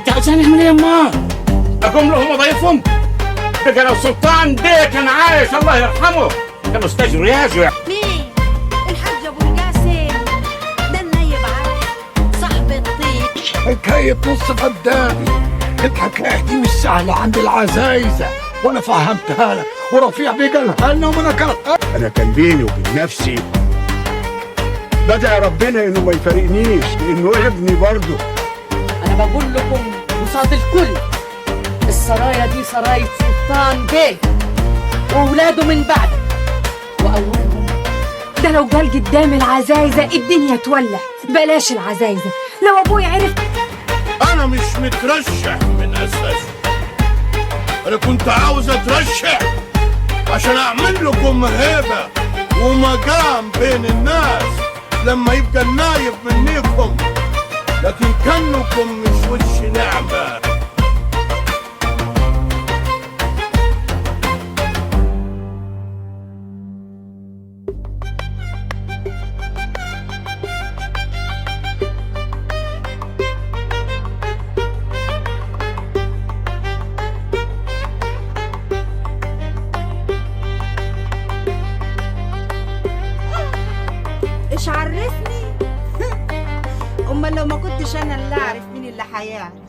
انت عايزاني اعمل ايه يما؟ اقوم لهم اضيفهم؟ ده لو سلطان بيه كان عايش الله يرحمه كان استاذ رياضي. مين؟ الحاج ابو القاسم ده النايب علي صاحب الطيب. حكاية نص فداني، الحكاية دي مش سهلة عند العزايزة وانا فهمتها لك ورفيع بيه قالها لنا وما نكرتها. انا كان بيني وبين نفسي بدأ ربنا انه ما يفارقنيش لانه ابني برضه. انا بقول لكم قصاد الكل السرايا دي سرايا سلطان بيه واولاده من بعده، واولهم ده لو قال قدام العزايزة الدنيا تولع. بلاش العزايزة، لو ابوي عرف. انا مش مترشح من اساسه، انا كنت عاوز اترشح عشان اعمل لكم هيبة ومقام بين الناس لما يبقى النايب منكم، لكن كانكم مش وش نعمة. ايش عرفني؟ امال لو ما كنتش انا اللي اعرف مين اللي هيعرف.